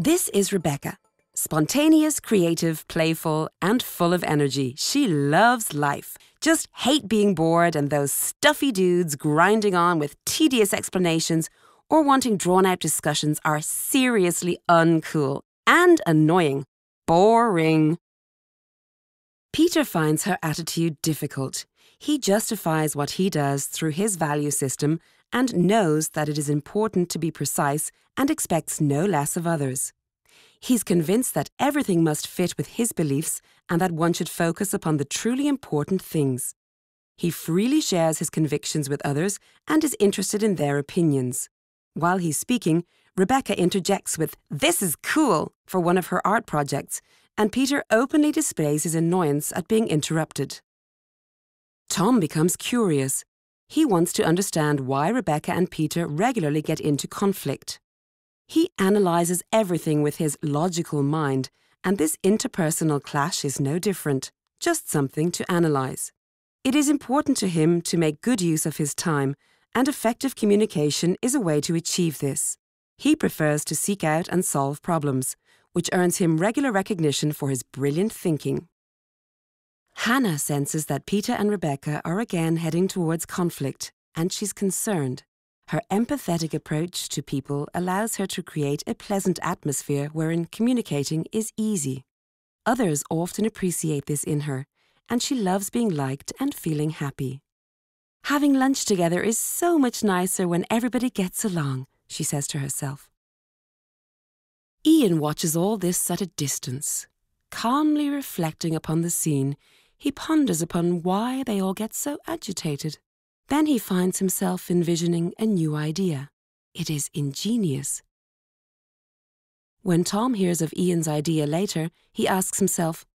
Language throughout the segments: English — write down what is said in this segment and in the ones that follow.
This is Rebecca. Spontaneous, creative, playful, and full of energy. She loves life. Just hate being bored and those stuffy dudes grinding on with tedious explanations or wanting drawn-out discussions are seriously uncool and annoying. Boring. Peter finds her attitude difficult. He justifies what he does through his value system and knows that it is important to be precise and expects no less of others. He's convinced that everything must fit with his beliefs and that one should focus upon the truly important things. He freely shares his convictions with others and is interested in their opinions. While he's speaking, Rebecca interjects with, "This is cool," for one of her art projects, and Peter openly displays his annoyance at being interrupted. Tom becomes curious. He wants to understand why Rebecca and Peter regularly get into conflict. He analyzes everything with his logical mind, and this interpersonal clash is no different, just something to analyze. It is important to him to make good use of his time, and effective communication is a way to achieve this. He prefers to seek out and solve problems, which earns him regular recognition for his brilliant thinking. Hannah senses that Peter and Rebecca are again heading towards conflict, and she's concerned. Her empathetic approach to people allows her to create a pleasant atmosphere wherein communicating is easy. Others often appreciate this in her, and she loves being liked and feeling happy. "Having lunch together is so much nicer when everybody gets along," she says to herself. Ian watches all this at a distance. Calmly reflecting upon the scene, he ponders upon why they all get so agitated. Then he finds himself envisioning a new idea. It is ingenious. When Tom hears of Ian's idea later, he asks himself,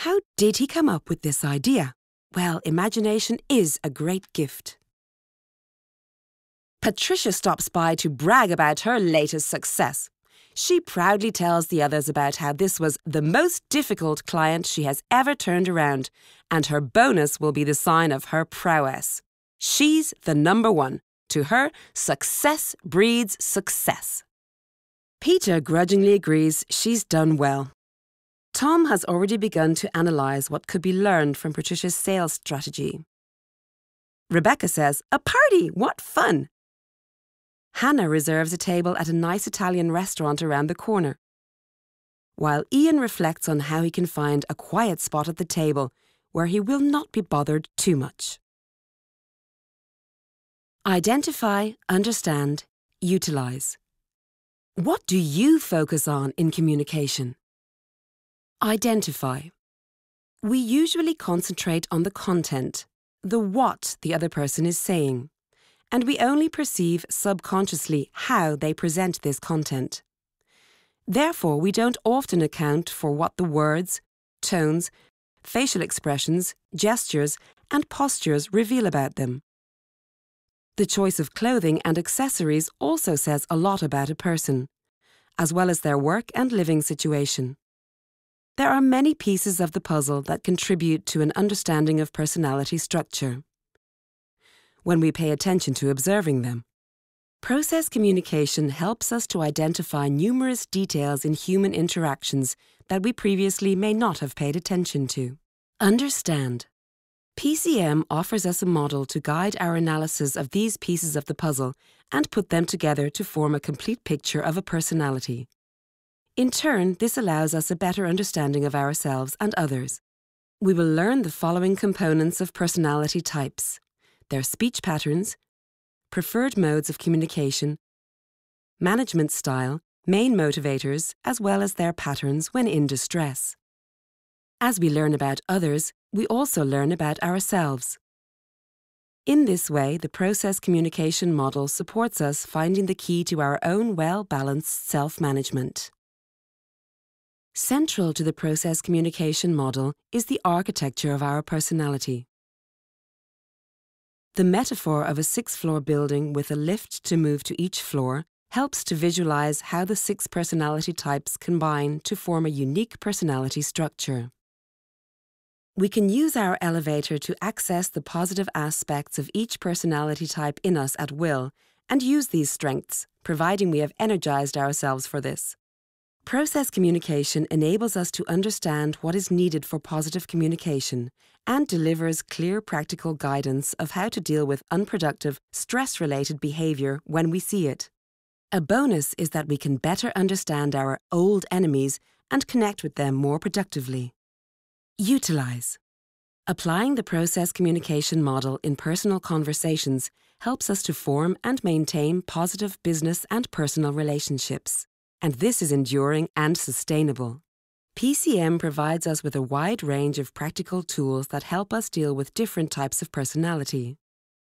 how did he come up with this idea? Well, imagination is a great gift. Patricia stops by to brag about her latest success. She proudly tells the others about how this was the most difficult client she has ever turned around, and her bonus will be the sign of her prowess. She's the number one. To her, success breeds success. Peter grudgingly agrees she's done well. Tom has already begun to analyze what could be learned from Patricia's sales strategy. Rebecca says, "A party! What fun!" Hannah reserves a table at a nice Italian restaurant around the corner, while Ian reflects on how he can find a quiet spot at the table where he will not be bothered too much. Identify, understand, utilize. What do you focus on in communication? Identify. We usually concentrate on the content, the what the other person is saying, and we only perceive subconsciously how they present this content. Therefore, we don't often account for what the words, tones, facial expressions, gestures, and postures reveal about them. The choice of clothing and accessories also says a lot about a person, as well as their work and living situation. There are many pieces of the puzzle that contribute to an understanding of personality structure, when we pay attention to observing them. Process communication helps us to identify numerous details in human interactions that we previously may not have paid attention to. Understand. PCM offers us a model to guide our analysis of these pieces of the puzzle and put them together to form a complete picture of a personality. In turn, this allows us a better understanding of ourselves and others. We will learn the following components of personality types: their speech patterns, preferred modes of communication, management style, main motivators, as well as their patterns when in distress. As we learn about others, we also learn about ourselves. In this way, the process communication model supports us finding the key to our own well-balanced self-management. Central to the process communication model is the architecture of our personality. The metaphor of a 6-floor building with a lift to move to each floor helps to visualize how the 6 personality types combine to form a unique personality structure. We can use our elevator to access the positive aspects of each personality type in us at will and use these strengths, providing we have energized ourselves for this. Process communication enables us to understand what is needed for positive communication and delivers clear practical guidance of how to deal with unproductive, stress-related behavior when we see it. A bonus is that we can better understand our old enemies and connect with them more productively. Utilize. Applying the process communication model in personal conversations helps us to form and maintain positive business and personal relationships. And this is enduring and sustainable. PCM provides us with a wide range of practical tools that help us deal with different types of personality.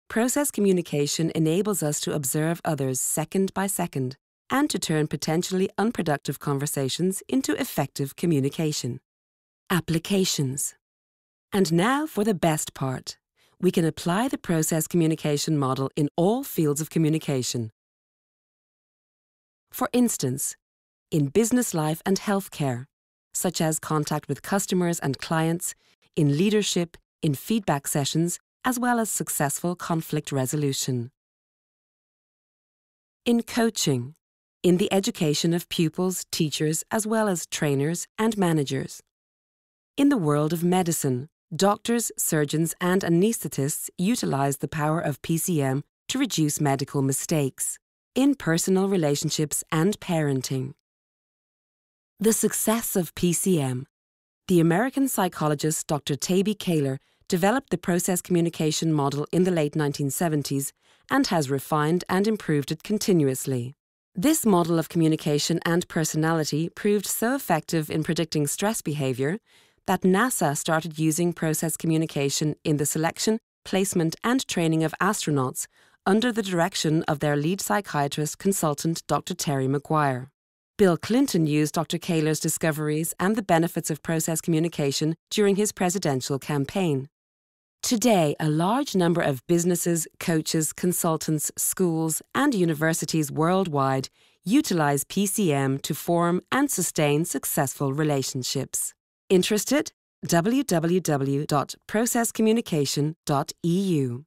Process communication enables us to observe others second by second and to turn potentially unproductive conversations into effective communication. Applications. And now for the best part. We can apply the process communication model in all fields of communication. For instance, in business life and healthcare, such as contact with customers and clients, in leadership, in feedback sessions, as well as successful conflict resolution. In coaching, in the education of pupils, teachers, as well as trainers and managers. In the world of medicine, doctors, surgeons, and anaesthetists utilize the power of PCM to reduce medical mistakes. In personal relationships and parenting. The success of PCM. The American psychologist Dr. Taibi Kahler developed the process communication model in the late 1970s and has refined and improved it continuously. This model of communication and personality proved so effective in predicting stress behavior that NASA started using process communication in the selection, placement, and training of astronauts under the direction of their lead psychiatrist consultant, Dr. Terry McGuire. Bill Clinton used Dr. Kahler's discoveries and the benefits of process communication during his presidential campaign. Today, a large number of businesses, coaches, consultants, schools, and universities worldwide utilize PCM to form and sustain successful relationships. Interested? www.processcommunication.eu